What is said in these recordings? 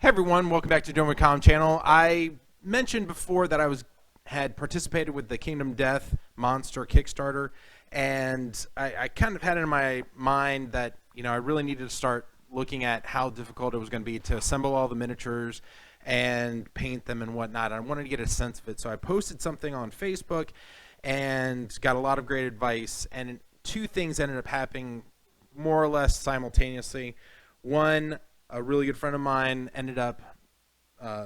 Hey everyone, welcome back to DOREMICOM channel. I mentioned before that I had participated with the Kingdom Death Monster Kickstarter, and I kind of had in my mind that I really needed to start looking at how difficult it was going to be to assemble all the miniatures and paint them and whatnot. I wanted to get a sense of it, so I posted something on Facebook and got a lot of great advice, and two things ended up happening more or less simultaneously. One, a really good friend of mine ended up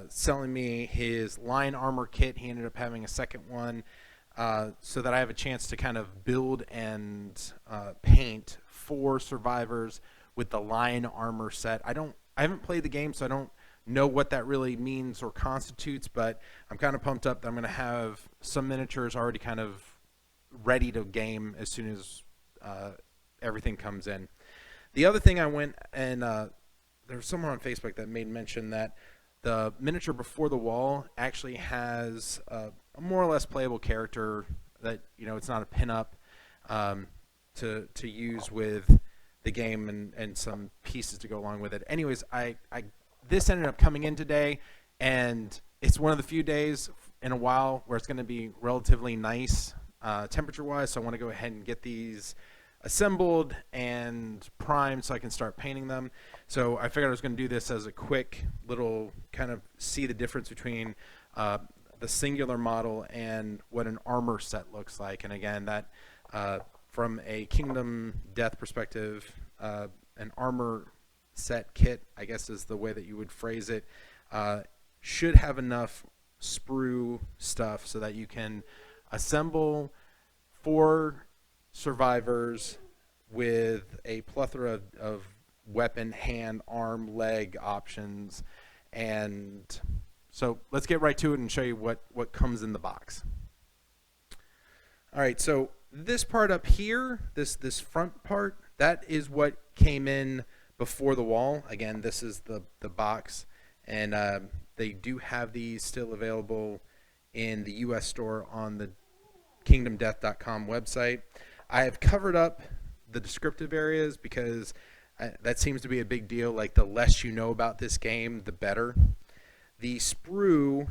selling me his line armor kit. He ended up having a second one so that I have a chance to kind of build and paint 4 survivors with the line armor set. I haven't played the game, so I don't know what that really means or constitutes, but I'm kind of pumped up that I'm going to have some miniatures already kind of ready to game as soon as everything comes in. The other thing I went and there was someone on Facebook that made mention that the miniature Before the Wall actually has a more or less playable character that, it's not a pinup to use with the game and some pieces to go along with it. Anyways, this ended up coming in today, and it's one of the few days in a while where it's going to be relatively nice temperature-wise, so I want to go ahead and get these assembled and primed so I can start painting them. So I figured I was going to do this as a quick little kind of see the difference between the singular model and what an armor set looks like. And again, that from a Kingdom Death perspective, an armor set kit, I guess is the way that you would phrase it, should have enough sprue stuff so that you can assemble 4 survivors with a plethora of weapon, hand, arm, leg options. And so let's get right to it and show you what comes in the box. All right, so this part up here, this front part, that is what came in Before the Wall. Again, this is the box, and they do have these still available in the US store on the kingdomdeath.com website. I have covered up the descriptive areas because that seems to be a big deal. Like, the less you know about this game, the better. The sprue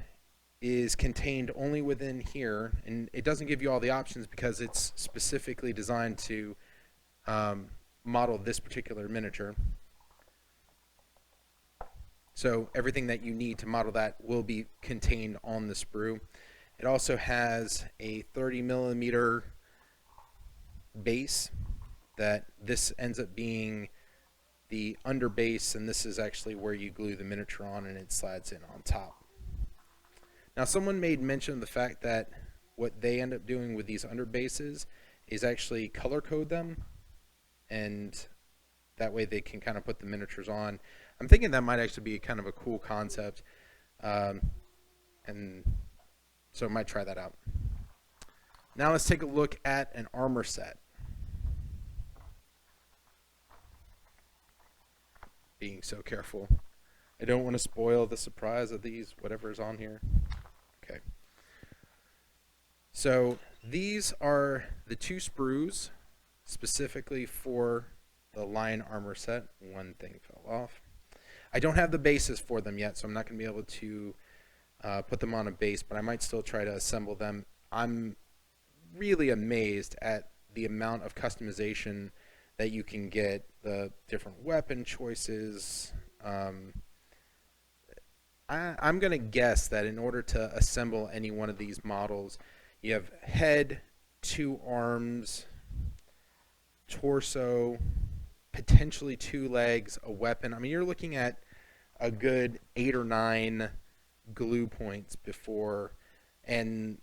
is contained only within here, and it doesn't give you all the options because it's specifically designed to model this particular miniature. So everything that you need to model that will be contained on the sprue. It also has a 30 millimeter base that this ends up being the under base, and this is actually where you glue the miniature on and it slides in on top. Now, someone made mention of the fact that what they end up doing with these under bases is actually color code them, and that way they can kind of put the miniatures on. I'm thinking that might actually be kind of a cool concept, and so I might try that out. Now let's take a look at an armor set. Being so careful. I don't want to spoil the surprise of these, whatever's on here. Okay. So these are the 2 sprues specifically for the line armor set. One thing fell off. I don't have the bases for them yet, so I'm not going to be able to put them on a base, but I might still try to assemble them. I'm really amazed at the amount of customization that you can get, the different weapon choices. I'm going to guess that in order to assemble any one of these models, you have head, 2 arms, torso, potentially 2 legs, a weapon. I mean, you're looking at a good 8 or 9 glue points before, and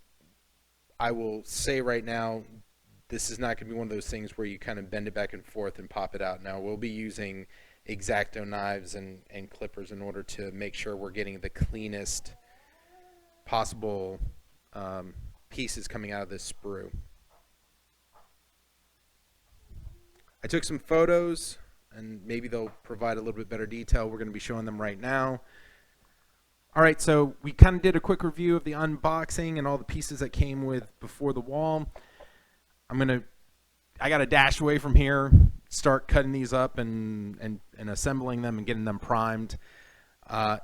I will say right now, this is not going to be one of those things where you kind of bend it back and forth and pop it out. Now, we'll be using X-Acto knives and clippers in order to make sure we're getting the cleanest possible pieces coming out of this sprue. I took some photos, and maybe they'll provide a little bit better detail. We're going to be showing them right now. All right, so we kind of did a quick review of the unboxing and all the pieces that came with Before the Wall. I got to dash away from here, start cutting these up and assembling them and getting them primed.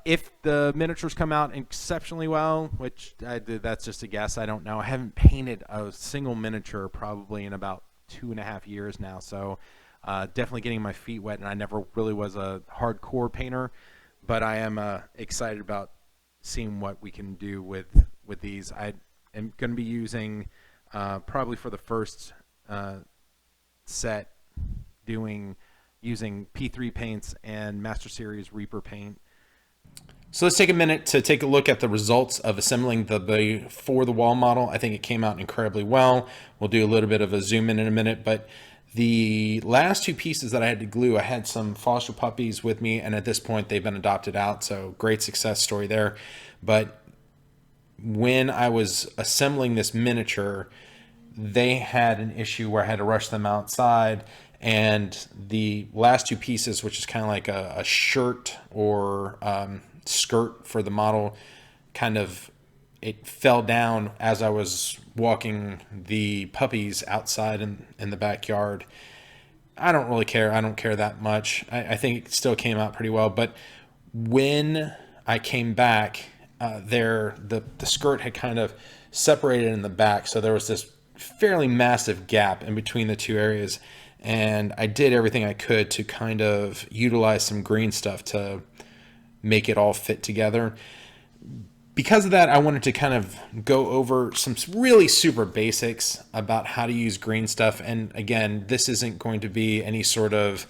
If the miniatures come out exceptionally well, which that's just a guess, I don't know. I haven't painted a single miniature probably in about 2.5 years now, so definitely getting my feet wet, and I never really was a hardcore painter, but I am excited about seeing what we can do with these. I am going to be using probably for the first set using P3 paints and Master Series Reaper paint. So let's take a minute to take a look at the results of assembling the Before the Wall model. I think it came out incredibly well. We'll do a little bit of a zoom in a minute, but the last two pieces that I had to glue, I had some foster puppies with me, and at this point they've been adopted out, so great success story there. But when I was assembling this miniature, they had an issue where I had to rush them outside, and the last two pieces, which is kind of like a shirt or skirt for the model, it fell down as I was walking the puppies outside in the backyard. I don't really care. I don't care that much. I think it still came out pretty well. But when I came back, the skirt had kind of separated in the back. So there was this fairly massive gap in between the two areas. And I did everything I could to kind of utilize some green stuff to make it all fit together. Because of that, I wanted to kind of go over some really super basics about how to use green stuff. And again, this isn't going to be any sort of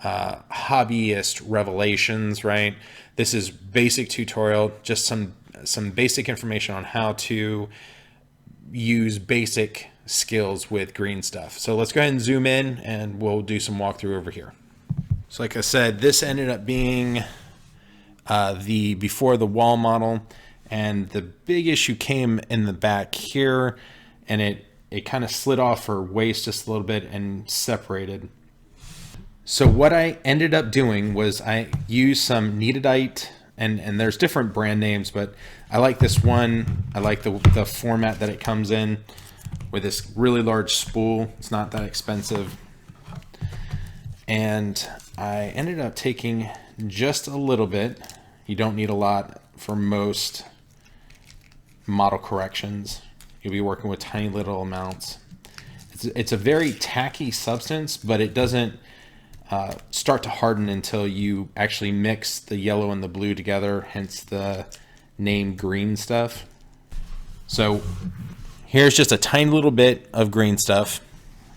hobbyist revelations, right? This is basic tutorial, just some basic information on how to use basic skills with green stuff. So let's go ahead and zoom in and we'll do some walkthrough over here. So like I said, this ended up being the Before the Wall model, and the big issue came in the back here, and it kind of slid off her waist just a little bit and separated. So what I ended up doing was I used some Neededite, and there's different brand names, but I like this one. I like the format that it comes in with this really large spool. It's not that expensive. And I ended up taking just a little bit. You don't need a lot for most model corrections. You'll be working with tiny little amounts. It's a very tacky substance, but it doesn't start to harden until you actually mix the yellow and the blue together, hence the name green stuff. So here's just a tiny little bit of green stuff,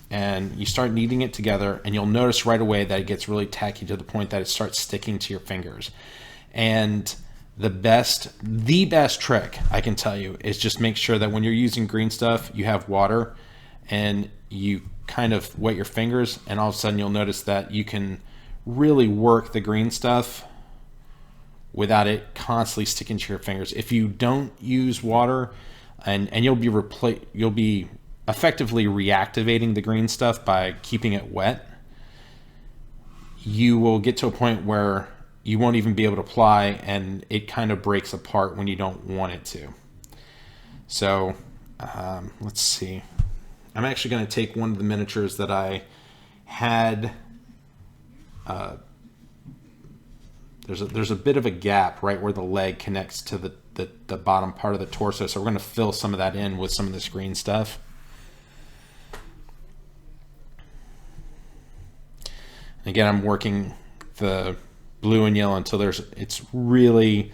and you start kneading it together, and you'll notice right away that it gets really tacky to the point that it starts sticking to your fingers. And the best trick I can tell you is just make sure that when you're using green stuff, you have water and you kind of wet your fingers, and all of a sudden you'll notice that you can really work the green stuff without it constantly sticking to your fingers. If you don't use water, and you'll be effectively reactivating the green stuff by keeping it wet, you will get to a point where you won't even be able to apply, and it kind of breaks apart when you don't want it to. So let's see. I'm actually going to take one of the miniatures that I had. There's a bit of a gap right where the leg connects to the bottom part of the torso, so we're going to fill some of that in with some of this green stuff. Again, I'm working the blue and yellow until it's really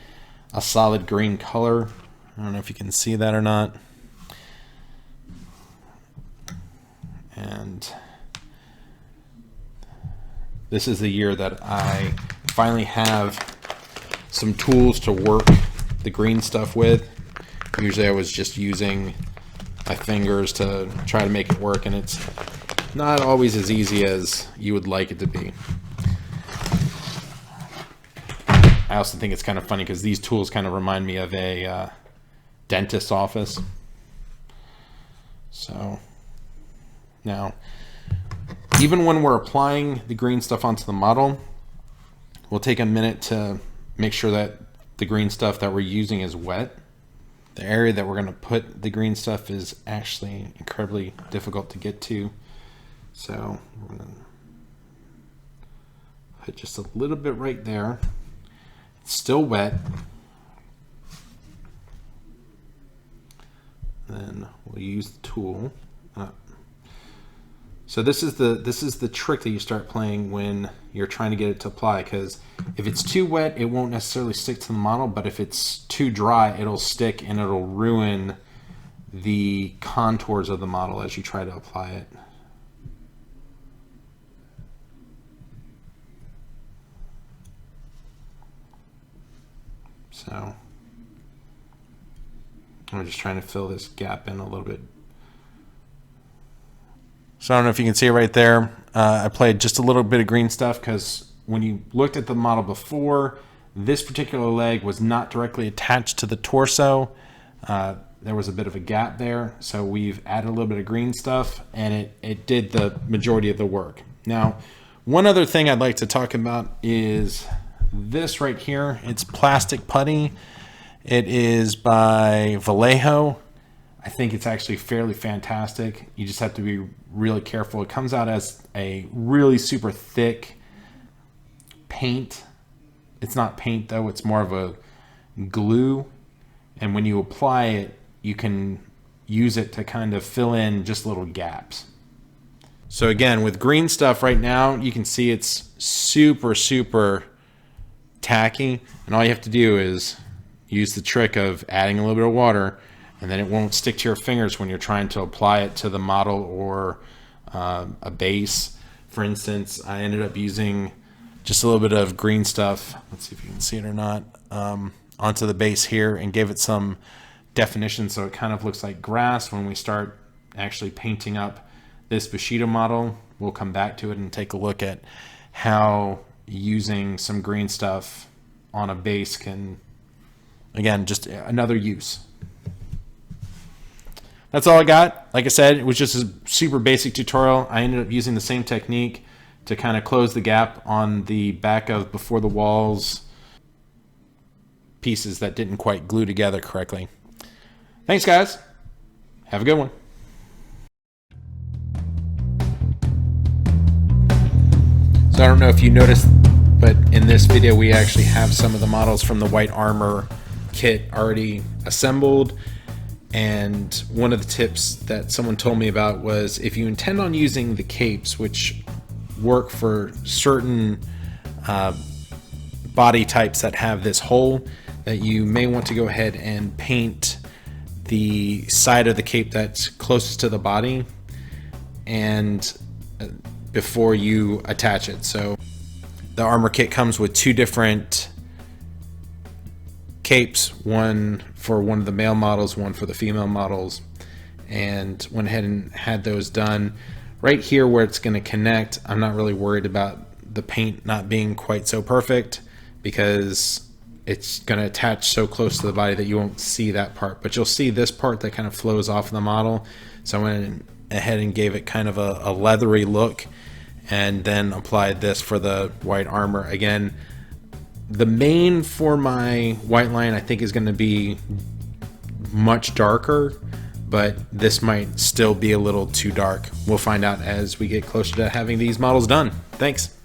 a solid green color. I don't know if you can see that or not. And this is the year that I finally have some tools to work the green stuff with. Usually I was just using my fingers to try to make it work, and it's not always as easy as you would like it to be. I also think it's kind of funny because these tools kind of remind me of a dentist's office. So now, even when we're applying the green stuff onto the model, we'll take a minute to make sure that the green stuff that we're using is wet. The area that we're going to put the green stuff is actually incredibly difficult to get to. So we're going to put just a little bit right there. Still wet. Then we'll use the tool. So this is the trick that you start playing when you're trying to get it to apply, because if it's too wet, it won't necessarily stick to the model, but if it's too dry, it'll stick and it'll ruin the contours of the model as you try to apply it. So I'm just trying to fill this gap in a little bit. So I don't know if you can see it right there. I played just a little bit of green stuff because when you looked at the model before, this particular leg was not directly attached to the torso. There was a bit of a gap there, so we've added a little bit of green stuff, and it did the majority of the work. Now, one other thing I'd like to talk about is this right here. It's plastic putty. It is by Vallejo. I think it's actually fairly fantastic. You just have to be really careful. It comes out as a really super thick paint. It's not paint though, it's more of a glue. And when you apply it, you can use it to kind of fill in just little gaps. So again, with green stuff right now, you can see it's super, super tacky. And all you have to do is use the trick of adding a little bit of water, and then it won't stick to your fingers when you're trying to apply it to the model or a base. For instance, I ended up using just a little bit of green stuff, let's see if you can see it or not, onto the base here, and gave it some definition so it kind of looks like grass. When we start actually painting up this Bushido model, we'll come back to it and take a look at how using some green stuff on a base can, again, just another use. That's all I got. Like I said, it was just a super basic tutorial. I ended up using the same technique to kind of close the gap on the back of Before the Wall's pieces that didn't quite glue together correctly. Thanks, guys. Have a good one. So I don't know if you noticed, but in this video we actually have some of the models from the White Armor kit already assembled. And one of the tips that someone told me about was if you intend on using the capes, which work for certain body types that have this hole, that you may want to go ahead and paint the side of the cape that's closest to the body and before you attach it. So the armor kit comes with two different capes, one for one of the male models, one for the female models, and went ahead and had those done. Right here where it's going to connect, I'm not really worried about the paint not being quite so perfect because it's going to attach so close to the body that you won't see that part, but you'll see this part that kind of flows off the model. So I went ahead and gave it kind of a leathery look, and then applied this for the White Armor. Again, the main for my white line I think is going to be much darker, but this might still be a little too dark. We'll find out as we get closer to having these models done. Thanks.